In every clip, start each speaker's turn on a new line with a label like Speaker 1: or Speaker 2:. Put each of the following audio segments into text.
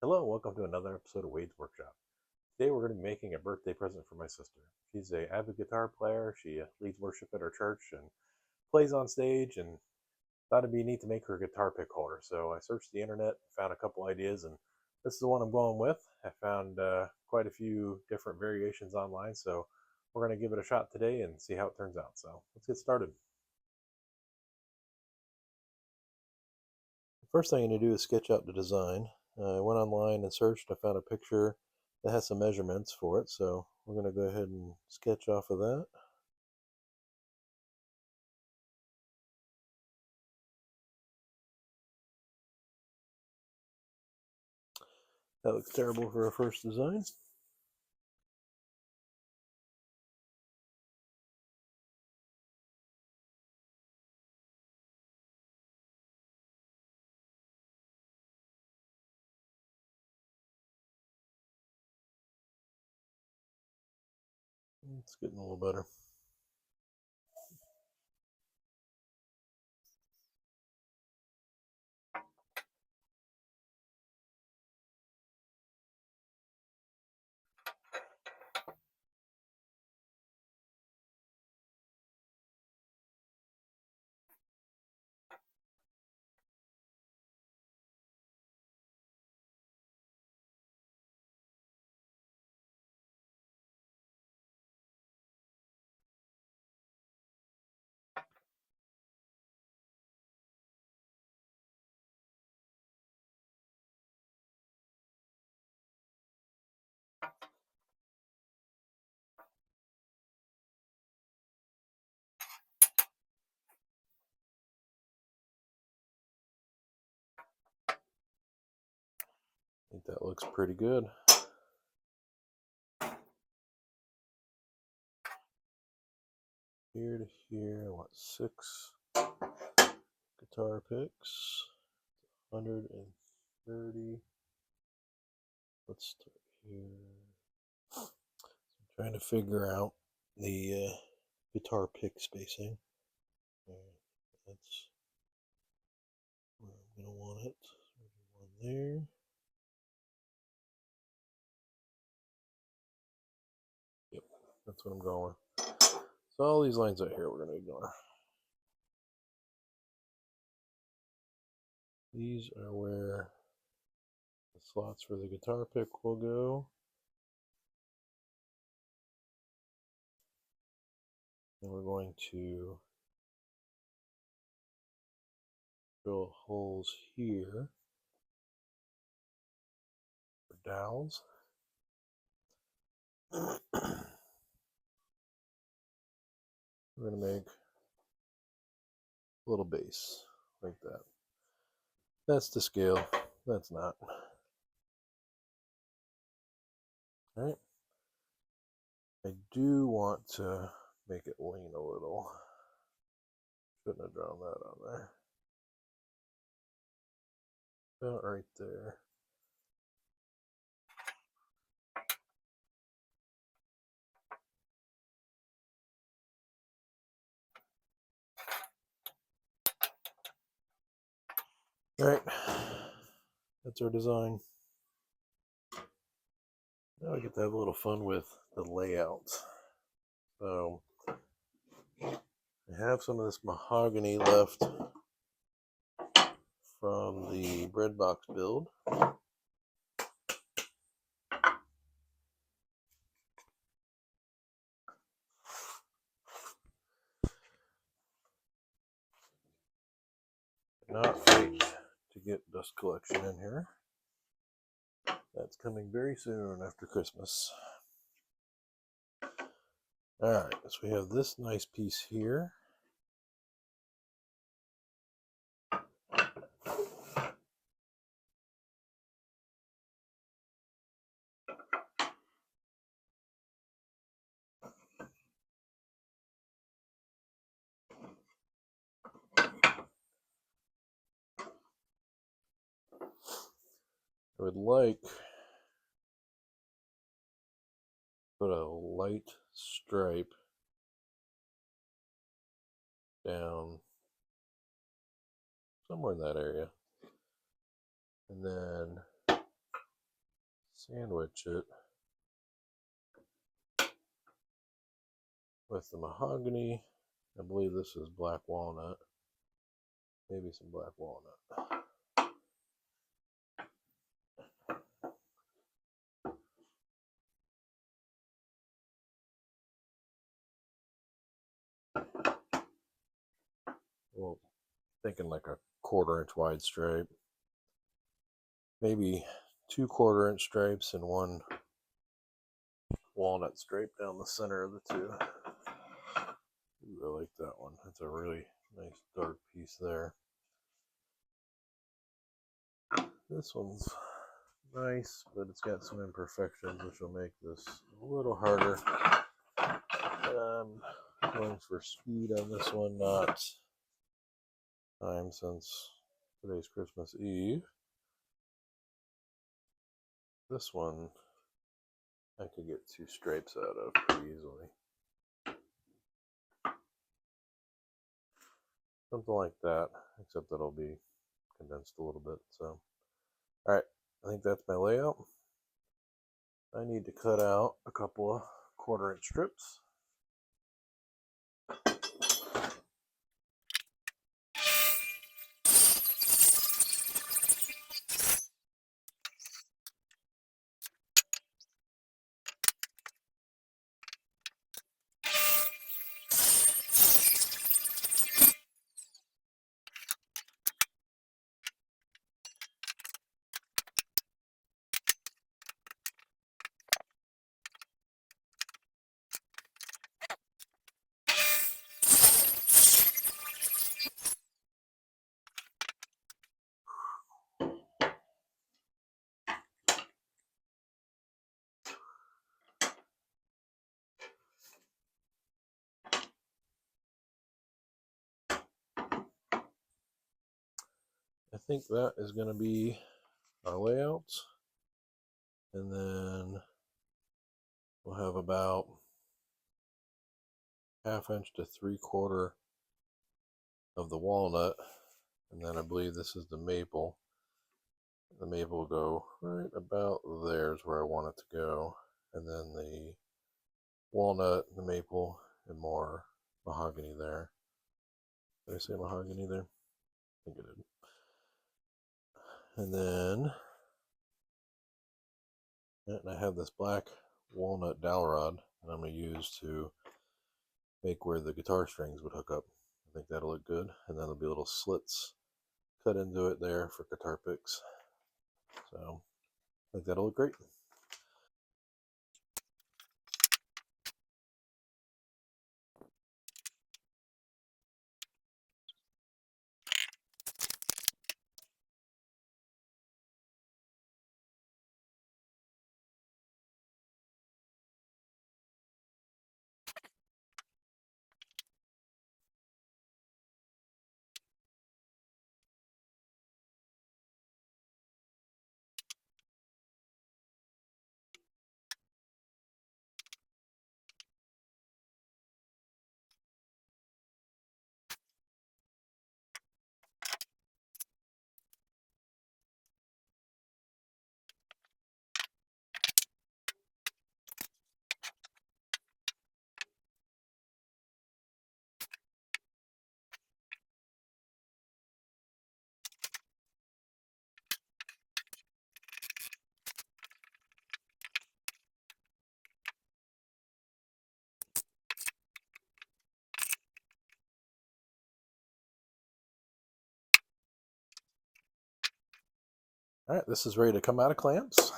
Speaker 1: Hello, and welcome to another episode of Wade's Workshop. Today we're going to be making a birthday present for my sister. She's a avid guitar player. She leads worship at her church and plays on stage, and thought it'd be neat to make her a guitar pick holder. So I searched the internet, found a couple ideas, and this is the one I'm going with. I found quite a few different variations online, so we're going to give it a shot today and see how it turns out. So let's get started. First thing I'm going to do is sketch out the design. I went online and searched. I found a picture that has some measurements for it, so we're going to go ahead and sketch off of that. That looks terrible for a first design. It's getting a little better. I think that looks pretty good. Here to here, I want 6 guitar picks. 130. Let's start here. So I'm trying to figure out the guitar pick spacing. That's where I'm going to want it. One there. Yep, that's what I'm going with. So all these lines out here we're going to ignore. These are where the slots for the guitar pick will go. And we're going to drill holes here for dowels. We're going to make a little base like that. That's to scale. That's not. All right. I do want to make it lean a little. Shouldn't have drawn that on there. About right there. All right. That's our design. Now I get to have a little fun with the layout. So I have some of this mahogany left from the bread box build. Not wait to get dust collection in here. That's coming very soon after Christmas. Alright, so we have this nice piece here. I would like to put a light stripe down somewhere in that area. And then sandwich it with the mahogany. I believe this is black walnut. Maybe some black walnut. Well, thinking like a 1/4 inch wide stripe. Maybe 2 1/4 inch stripes and 1 walnut stripe down the center of the two. Ooh, I like that one. That's a really nice dark piece there. This one's nice, but it's got some imperfections, which will make this a little harder. Going for speed on this one, not time, since today's Christmas Eve. This one I could get 2 stripes out of pretty easily. Something like that, except that it'll be condensed a little bit. So, alright, I think that's my layout. I need to cut out a couple of 1/4 inch strips. I think that is going to be our layout. And then we'll have about 1/2 inch to 3/4 of the walnut. And then I believe this is the maple. The maple will go right about there is where I want it to go. And then the walnut, the maple, and more mahogany there. Did I say mahogany there? I think I did. And then I have this black walnut dowel rod that I'm going to use to make where the guitar strings would hook up. I think that'll look good. And then there'll be little slits cut into it there for guitar picks. So I think that'll look great. All right, this is ready to come out of clamps.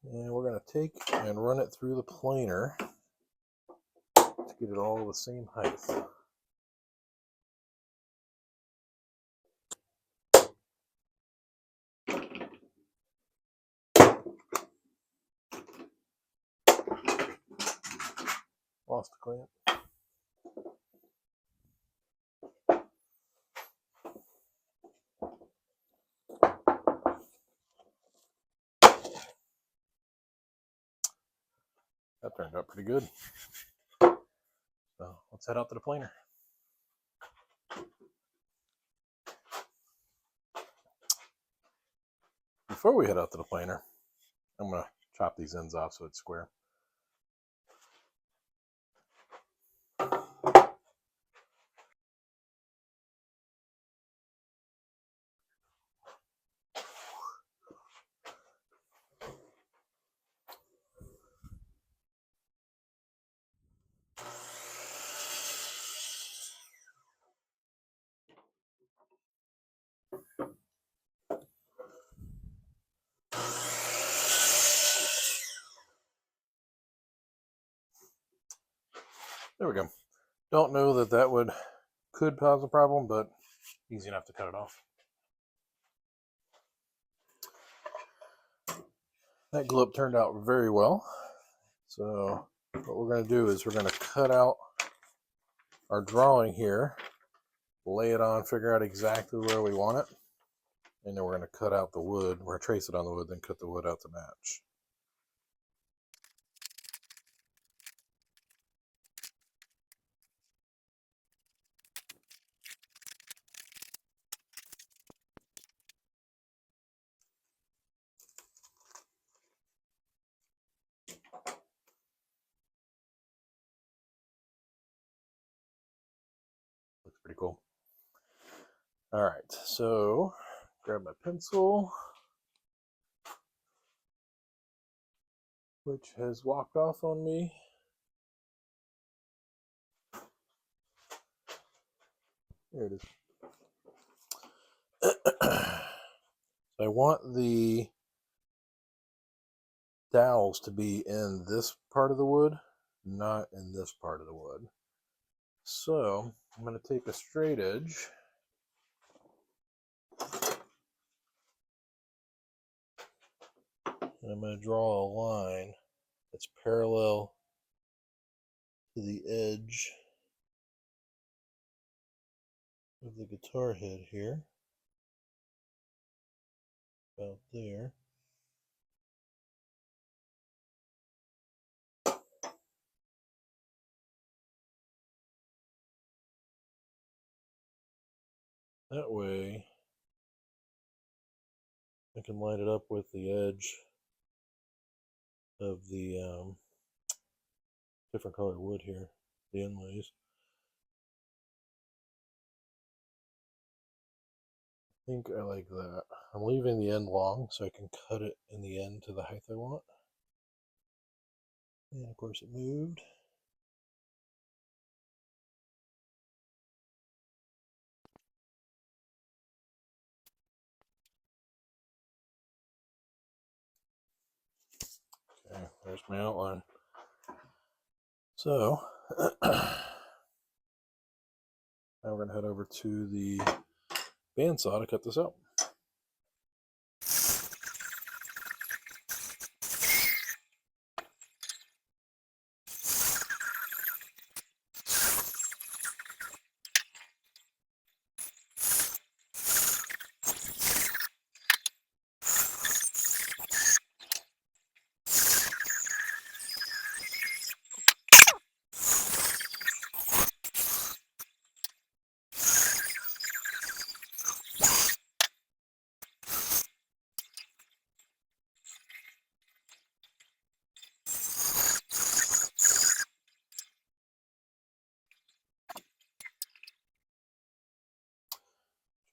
Speaker 1: And we're going to take and run it through the planer to get it all the same height. Lost the clamp. That turned out pretty good. So let's head out to the planer. before we head out to the planer, I'm going to chop these ends off so it's square. There we go. Don't know that that could cause a problem, but easy enough to cut it off. That glue up turned out very well. So what we're going to do is we're going to cut out our drawing here, lay it on, figure out exactly where we want it, and then we're going to cut out the wood. We're going to trace it on the wood, then cut the wood out to match. Looks pretty cool. All right, so grab my pencil, which has walked off on me. There it is. I want the dowels to be in this part of the wood, not in this part of the wood. So I'm going to take a straight edge and I'm going to draw a line that's parallel to the edge of the guitar head here, about there. That way I can line it up with the edge of the different colored wood here, the inlays. I think I like that. I'm leaving the end long so I can cut it in the end to the height I want. And of course it moved. Okay, there's my outline. So now we're going to head over to the bandsaw to cut this out.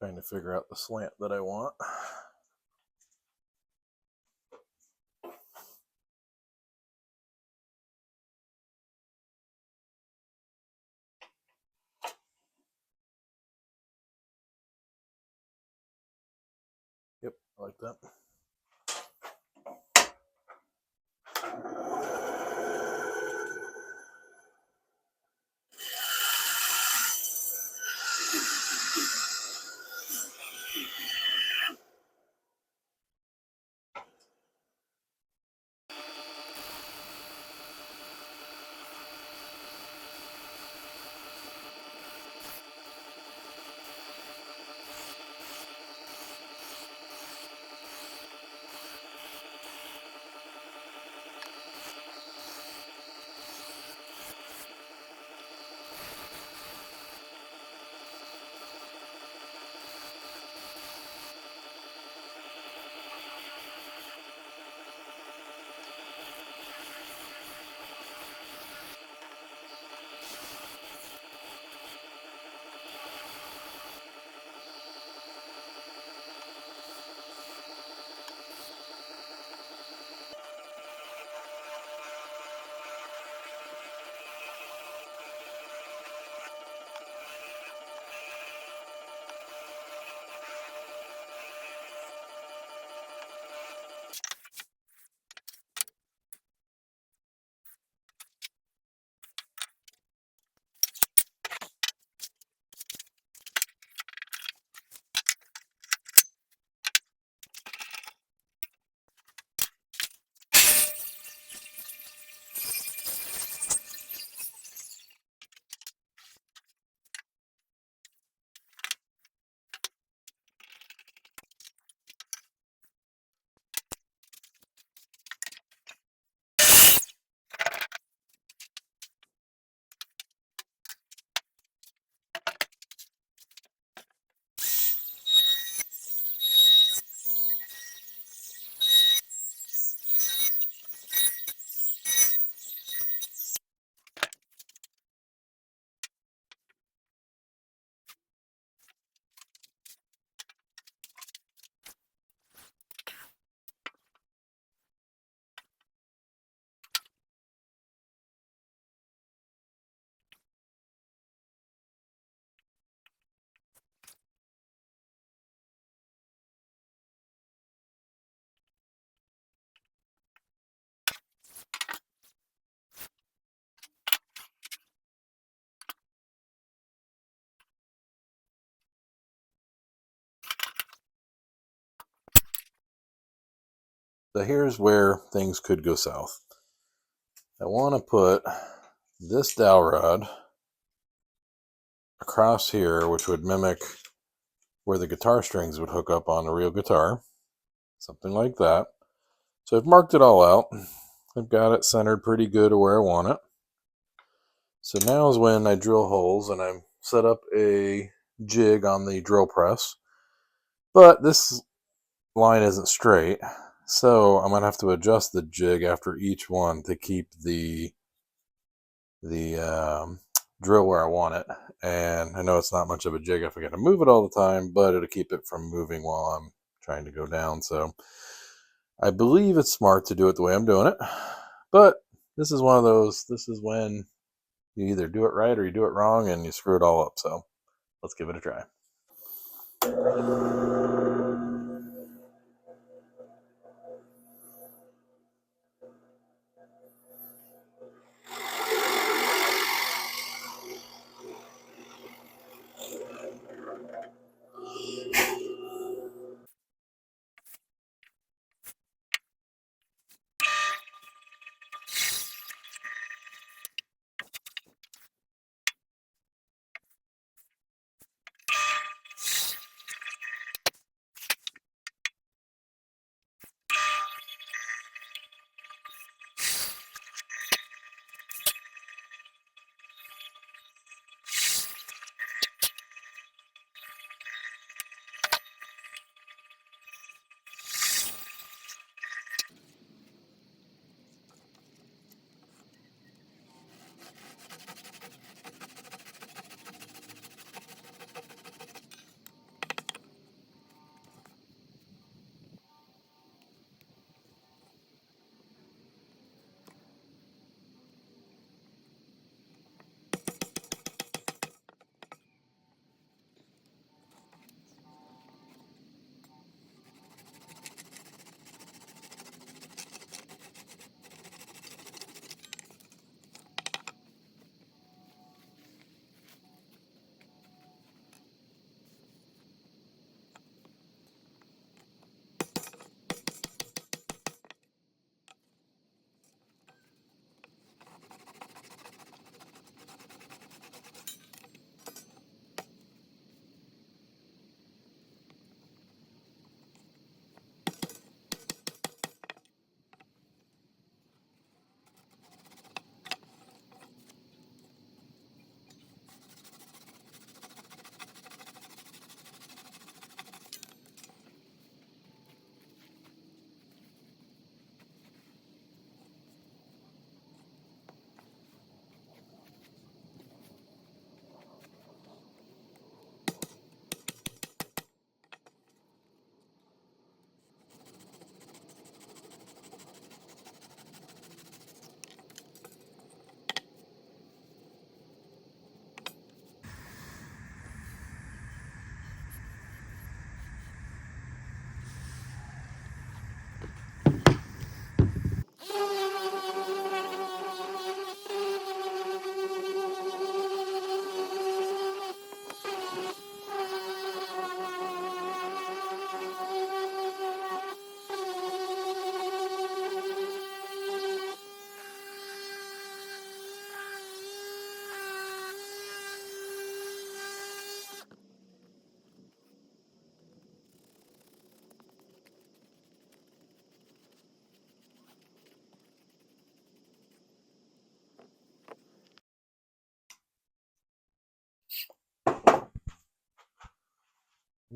Speaker 1: Trying to figure out the slant that I want. Yep, I like that. So here's where things could go south. I want to put this dowel rod across here, which would mimic where the guitar strings would hook up on a real guitar. Something like that. So I've marked it all out. I've got it centered pretty good to where I want it. So now is when I drill holes and I set up a jig on the drill press. But this line isn't straight, so I'm going to have to adjust the jig after each one to keep the drill where I want it. And I know it's not much of a jig if I got to move it all the time, but it'll keep it from moving while I'm trying to go down. So I believe it's smart to do it the way I'm doing it. But this is one of those, this is when you either do it right or you do it wrong and you screw it all up. So let's give it a try.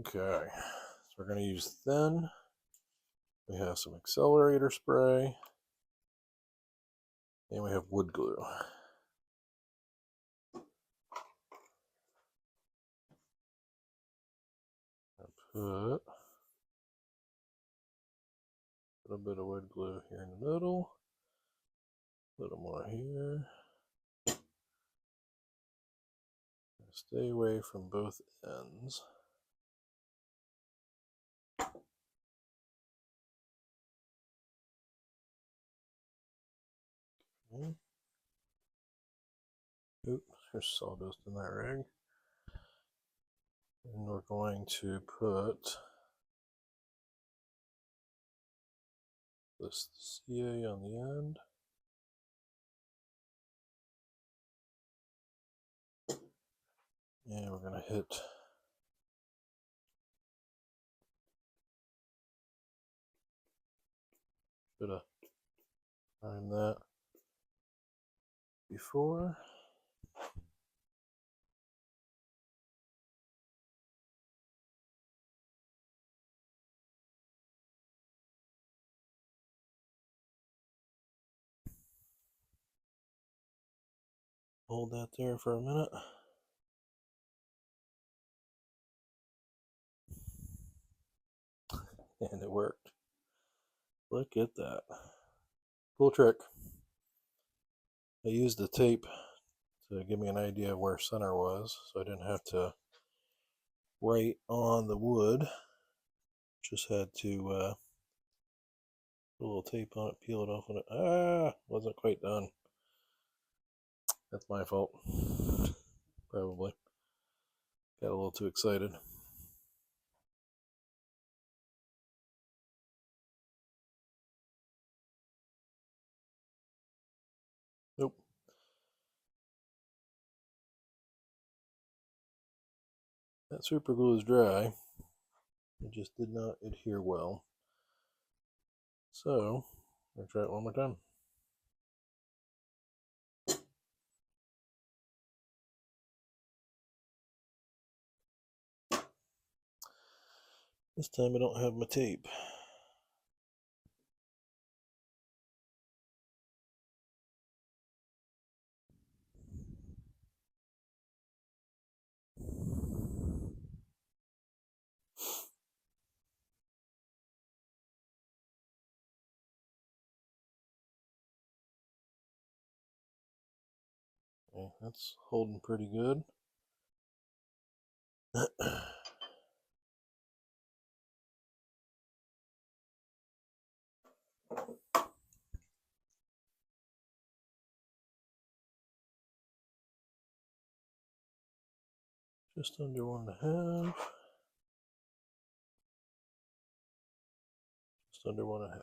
Speaker 1: Okay, so we're going to use thin. We have some accelerator spray, and we have wood glue. I'll put a little bit of wood glue here in the middle, a little more here. Stay away from both ends. Okay. Oops, there's sawdust in that rig. And we're going to put This CA on the end. And we're going to hit should have timed that before. Hold that there for a minute. And it worked. Look at that. Cool trick. I used the tape to give me an idea of where center was, so I didn't have to write on the wood. Just had to put a little tape on it, peel it off when it wasn't quite done. That's my fault. Probably. Got a little too excited. Nope. That super glue is dry. It just did not adhere well. So, I'm going to try it one more time. This time I don't have my tape. Okay, that's holding pretty good. Just under 1.5. Just under 1.5.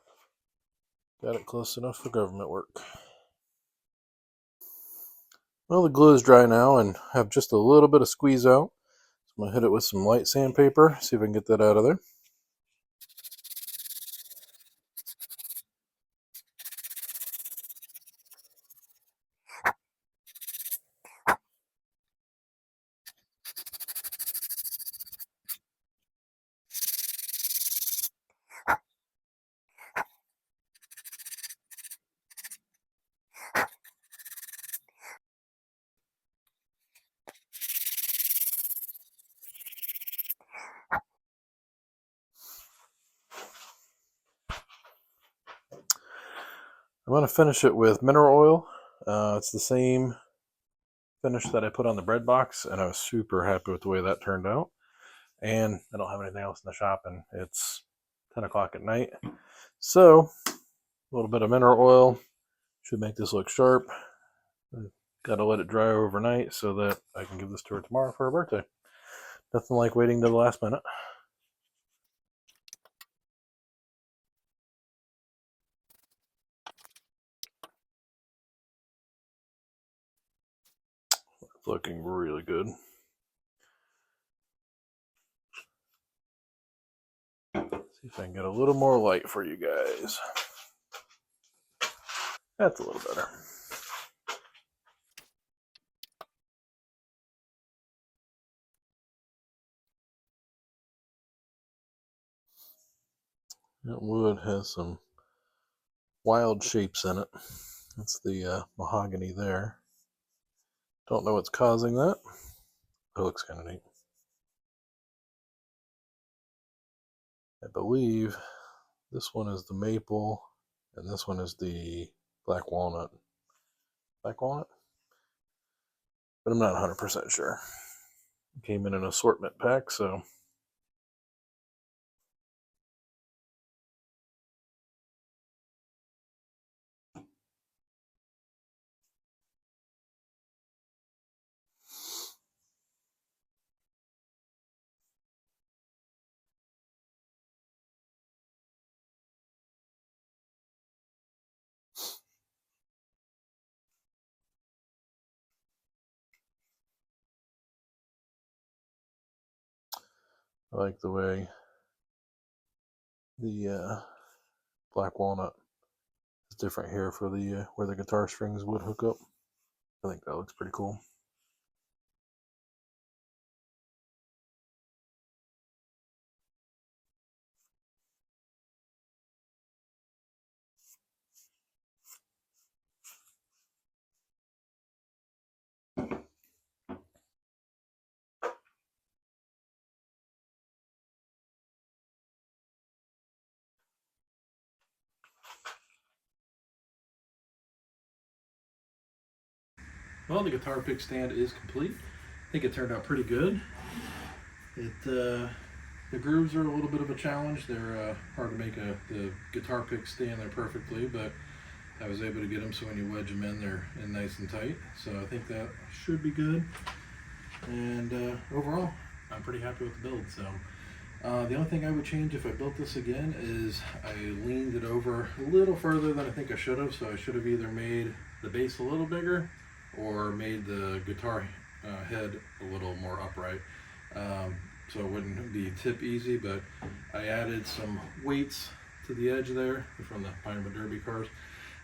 Speaker 1: Got it close enough for government work. Well, the glue is dry now and have just a little bit of squeeze out. So I'm going to hit it with some light sandpaper, see if I can get that out of there. I'm going to finish it with mineral oil. It's the same finish that I put on the bread box, and I was super happy with the way that turned out. And I don't have anything else in the shop, and it's 10 o'clock at night. So, a little bit of mineral oil should make this look sharp. Got to let it dry overnight so that I can give this to her tomorrow for her birthday. Nothing like waiting to the last minute. It's looking really good. See if I can get a little more light for you guys. That's a little better. That wood has some wild shapes in it. That's the mahogany there. Don't know what's causing that. It looks kind of neat. I believe this one is the maple, and this one is the black walnut. Black walnut? But I'm not 100% sure. It came in an assortment pack, so I like the way the black walnut is different here for the where the guitar strings would hook up. I think that looks pretty cool.
Speaker 2: Well, the guitar pick stand is complete. I think it turned out pretty good. The grooves are a little bit of a challenge. They're hard to make the guitar pick stand there perfectly, but I was able to get them so when you wedge them in, they're in nice and tight. So I think that should be good. And overall, I'm pretty happy with the build. So the only thing I would change if I built this again is I leaned it over a little further than I think I should have. So I should have either made the bass a little bigger or made the guitar head a little more upright. So it wouldn't be tip easy, but I added some weights to the edge there from the Pinewood Derby cars.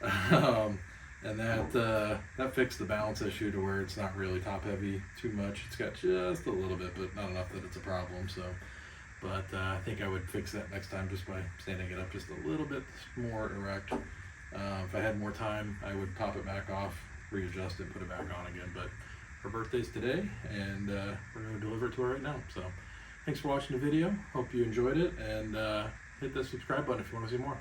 Speaker 2: And that fixed the balance issue to where it's not really top heavy too much. It's got just a little bit, but not enough that it's a problem. So, but I think I would fix that next time just by standing it up just a little bit more erect. If I had more time, I would pop it back off, readjust it, put it back on again. But her birthday's today, and we're going to deliver it to her right now. So thanks for watching the video. Hope you enjoyed it, and hit that subscribe button if you want to see more.